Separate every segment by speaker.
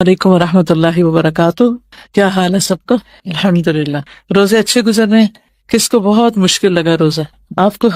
Speaker 1: وعلیکم ورحمۃ اللہ وبرکاتہ. کیا حال ہے سب کا؟ الحمدللہ. روزے اچھے گزر رہے ہیں؟ کس کو بہت مشکل لگا روزہ؟ آپ کو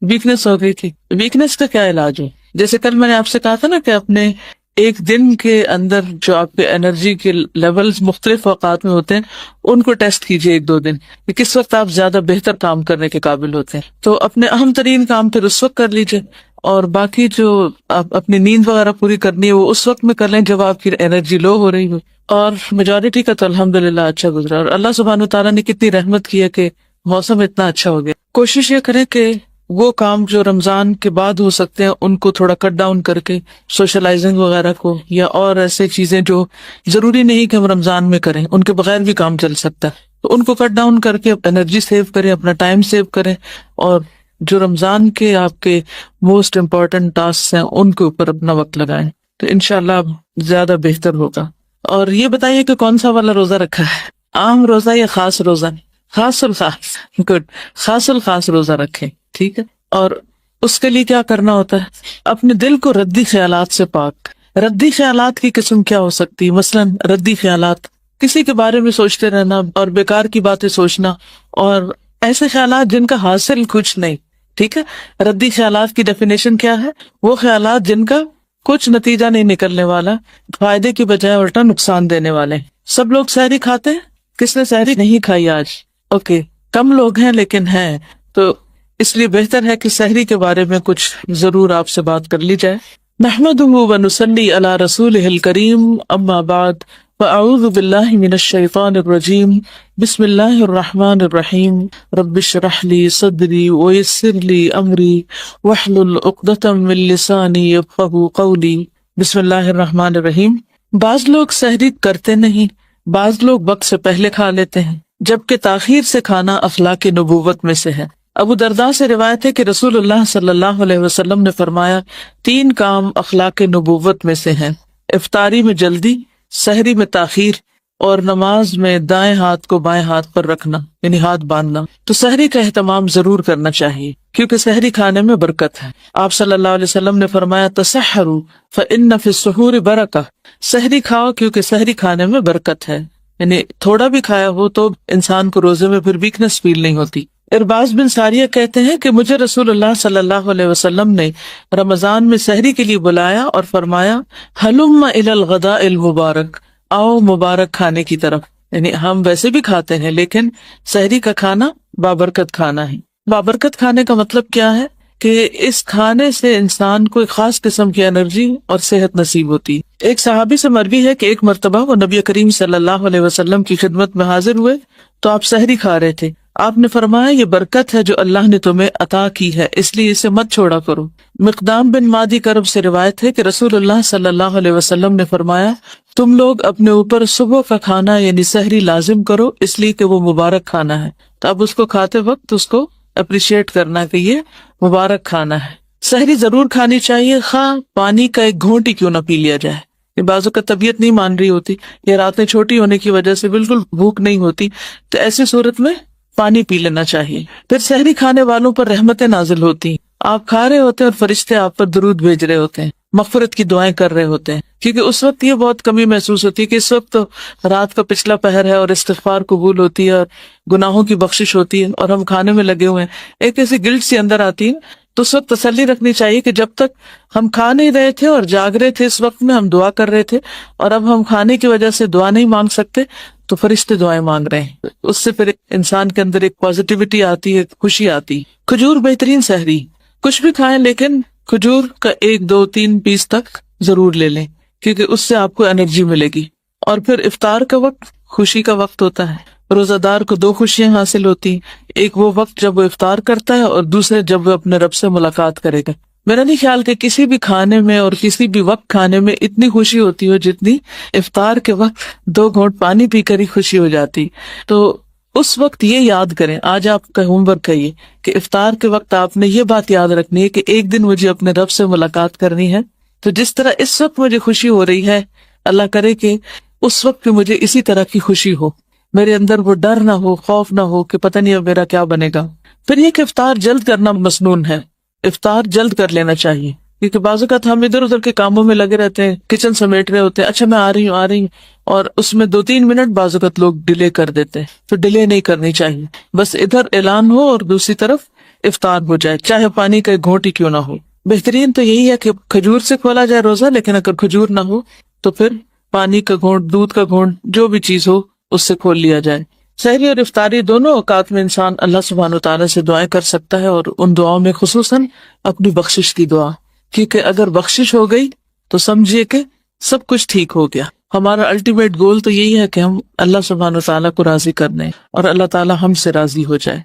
Speaker 1: ویکنس ہو گئی تھی؟ ویکنس کا کیا علاج ہے؟ جیسے کل میں نے آپ سے کہا تھا نا کہ اپنے ایک دن کے اندر جو آپ کے انرجی کے لیولز مختلف اوقات میں ہوتے ہیں ان کو ٹیسٹ کیجیے ایک دو دن کہ کس وقت آپ زیادہ بہتر کام کرنے کے قابل ہوتے ہیں. تو اپنے اہم ترین کام پھر اس وقت کر لیجیے، اور باقی جو آپ اپنی نیند وغیرہ پوری کرنی ہے وہ اس وقت میں کر لیں جب آپ کی انرجی لو ہو رہی ہو. اور میجورٹی کا تو الحمدللہ اچھا گزرا، اور اللہ سبحانہ تعالیٰ نے کتنی رحمت کی ہے کہ موسم اتنا اچھا ہو گیا. کوشش یہ کریں کہ وہ کام جو رمضان کے بعد ہو سکتے ہیں ان کو تھوڑا کٹ ڈاؤن کر کے، سوشلائزنگ وغیرہ کو یا اور ایسے چیزیں جو ضروری نہیں کہ ہم رمضان میں کریں، ان کے بغیر بھی کام چل سکتا ہے، تو ان کو کٹ ڈاؤن کر کے انرجی سیو کریں، اپنا ٹائم سیو کریں، اور جو رمضان کے آپ کے موسٹ امپورٹنٹ ٹاسک ہیں ان کے اوپر اپنا وقت لگائیں، تو انشاءاللہ زیادہ بہتر ہوگا. اور یہ بتائیے کہ کون سا والا روزہ رکھا ہے، عام روزہ یا خاص روزہ؟ خاص الخاص. گڈ. خاص الخاص روزہ رکھیں، ٹھیک ہے. اور اس کے لیے کیا کرنا ہوتا ہے؟ اپنے دل کو ردی خیالات سے پاک. ردی خیالات کی قسم کیا ہو سکتی ہے؟ مثلاً ردی خیالات، کسی کے بارے میں سوچتے رہنا اور بیکار کی باتیں سوچنا، اور ایسے خیالات جن کا حاصل کچھ نہیں. ٹھیک ہے. ردی خیالات کی ڈیفینیشن کیا ہے؟ وہ خیالات جن کا کچھ نتیجہ نہیں نکلنے والا، فائدے کی بجائے الٹا نقصان دینے والے. سب لوگ سحری کھاتے ہیں؟ کس نے سحری نہیں کھائی آج؟ اوکے. کم لوگ ہیں لیکن ہیں، تو اس لیے بہتر ہے کہ سحری کے بارے میں کچھ ضرور آپ سے بات کر لی جائے. نحمدہ ونصلی علی رسولہ الکریم، اما بعد، فاعوذ باللہ من الشیطان الرجیم، بسم اللہ الرحمن الرحیم. رب اشرح لی صدری ویسر لی امری واحلل عقدۃ من لسانی یفقہوا قولی. بسم اللہ الرحمن الرحیم. بعض لوگ سحری کرتے نہیں، بعض لوگ وقت سے پہلے کھا لیتے ہیں، جبکہ تاخیر سے کھانا اخلاق نبوت میں سے ہے. ابو درداء سے روایت ہے کہ رسول اللہ صلی اللہ علیہ وسلم نے فرمایا، 3 کام اخلاق نبوت میں سے ہیں: افطاری میں جلدی، سحری میں تاخیر، اور نماز میں دائیں ہاتھ کو بائیں ہاتھ پر رکھنا، یعنی ہاتھ باندھنا. تو سحری کا اہتمام ضرور کرنا چاہیے کیونکہ سحری کھانے میں برکت ہے. آپ صلی اللہ علیہ وسلم نے فرمایا، تسحروا فإن فی السحور برکہ. سحری کھاؤ کیونکہ سحری کھانے میں برکت ہے، یعنی تھوڑا بھی کھایا ہو تو انسان کو روزے میں پھر ویکنس فیل نہیں ہوتی. ارباز بن ساریہ کہتے ہیں کہ مجھے رسول اللہ صلی اللہ علیہ وسلم نے رمضان میں سحری کے لیے بلایا اور فرمایا، ہلم الی الغداء المبارک، آؤ مبارک کھانے کی طرف. یعنی ہم ویسے بھی کھاتے ہیں لیکن سحری کا کھانا بابرکت کھانا ہے. بابرکت کھانے کا مطلب کیا ہے؟ کہ اس کھانے سے انسان کو ایک خاص قسم کی انرجی اور صحت نصیب ہوتی. ایک صحابی سے مروی ہے کہ ایک مرتبہ وہ نبی کریم صلی اللہ علیہ وسلم کی خدمت میں حاضر ہوئے تو آپ سحری کھا رہے تھے. آپ نے فرمایا، یہ برکت ہے جو اللہ نے تمہیں عطا کی ہے، اس لیے اسے مت چھوڑا کرو. مقدام بن مادی کرب سے روایت ہے کہ رسول اللہ صلی اللہ علیہ وسلم نے فرمایا، تم لوگ اپنے اوپر صبح کا کھانا یعنی سحری لازم کرو، اس لیے کہ وہ مبارک کھانا ہے. تو اب اس کو کھاتے وقت اس کو اپریشیٹ کرنا کہ یہ مبارک کھانا ہے. سحری ضرور کھانی چاہیے، خواہ پانی کا ایک گھونٹ ہی کیوں نہ پی لیا جائے. بعضوں کا طبیعت نہیں مان رہی ہوتی یا راتیں چھوٹی ہونے کی وجہ سے بالکل بھوک نہیں ہوتی، تو ایسی صورت میں پانی پی لینا چاہیے. پھر سحری کھانے والوں پر رحمتیں نازل ہوتی ہیں. آپ کھا رہے ہوتے ہیں اور فرشتے آپ پر درود بھیج رہے ہوتے ہیں، مغفرت کی دعائیں کر رہے ہوتے ہیں، کیونکہ اس وقت یہ بہت کمی محسوس ہوتی ہے کہ اس وقت تو رات کا پچھلا پہر ہے اور استغفار قبول ہوتی ہے اور گناہوں کی بخشش ہوتی ہے، اور ہم کھانے میں لگے ہوئے ہیں. ایک ایسی گلٹ سی اندر آتی ہے، تو اس وقت تسلی رکھنی چاہیے کہ جب تک ہم کھا نہیں رہے تھے اور جاگ رہے تھے اس وقت میں ہم دعا کر رہے تھے، اور اب ہم کھانے کی وجہ سے دعا نہیں مانگ سکتے تو فرشتے دعائیں مانگ رہے ہیں. اس سے پھر انسان کے اندر ایک پازیٹیوٹی آتی ہے، خوشی آتی. کھجور بہترین سحری. کچھ بھی کھائیں لیکن کھجور کا 1 2 3 پیس تک ضرور لے لیں کیونکہ اس سے آپ کو انرجی ملے گی. اور پھر افطار کا وقت خوشی کا وقت ہوتا ہے. روزہ دار کو 2 خوشیاں حاصل ہوتی، ایک وہ وقت جب وہ افطار کرتا ہے اور دوسرے جب وہ اپنے رب سے ملاقات کرے گا. میرا نہیں خیال کہ کسی بھی کھانے میں اور کسی بھی وقت کھانے میں اتنی خوشی ہوتی ہو جتنی افطار کے وقت 2 گھونٹ پانی پی کر ہی خوشی ہو جاتی. تو اس وقت یہ یاد کریں، آج آپ کا ہوم ورک ہے یہ کہ افطار کے وقت آپ نے یہ بات یاد رکھنی ہے کہ ایک دن مجھے اپنے رب سے ملاقات کرنی ہے. تو جس طرح اس وقت مجھے خوشی ہو رہی ہے، اللہ کرے کہ اس وقت بھی مجھے اسی طرح کی خوشی ہو، میرے اندر وہ ڈر نہ ہو، خوف نہ ہو کہ پتہ نہیں اب میرا کیا بنے گا. پھر یہ کہ افطار جلد کرنا مسنون ہے، افطار جلد کر لینا چاہیے. کیونکہ بعض اوقات ہم ادھر ادھر کے کاموں میں لگے رہتے ہیں، کچن سمیٹ رہے ہوتے ہیں، اچھا میں آ رہی ہوں، اور اس میں 2-3 منٹ بعض اوقات لوگ ڈیلے کر دیتے ہیں، تو ڈیلے نہیں کرنی چاہیے، بس ادھر اعلان ہو اور دوسری طرف افطار ہو جائے، چاہے پانی کا گھونٹ ہی کیوں نہ ہو۔ بہترین تو یہی ہے کہ کھجور سے کھولا جائے روزہ، لیکن اگر کھجور نہ ہو تو پھر پانی کا گھونٹ، دودھ کا گھونٹ، جو بھی چیز ہو اس سے کھول لیا جائے۔ سحری اور افطاری دونوں اوقات میں انسان اللہ سبحانہ وتعالیٰ سے دعائیں کر سکتا ہے، اور ان دعاؤں میں خصوصاً اپنی بخشش کی دعا، کیونکہ اگر بخشش ہو گئی تو سمجھیے کہ سب کچھ ٹھیک ہو گیا۔ ہمارا الٹیمیٹ گول تو یہی ہے کہ ہم اللہ سبحانہ وتعالیٰ کو راضی کرنے اور اللہ تعالیٰ ہم سے راضی ہو جائے۔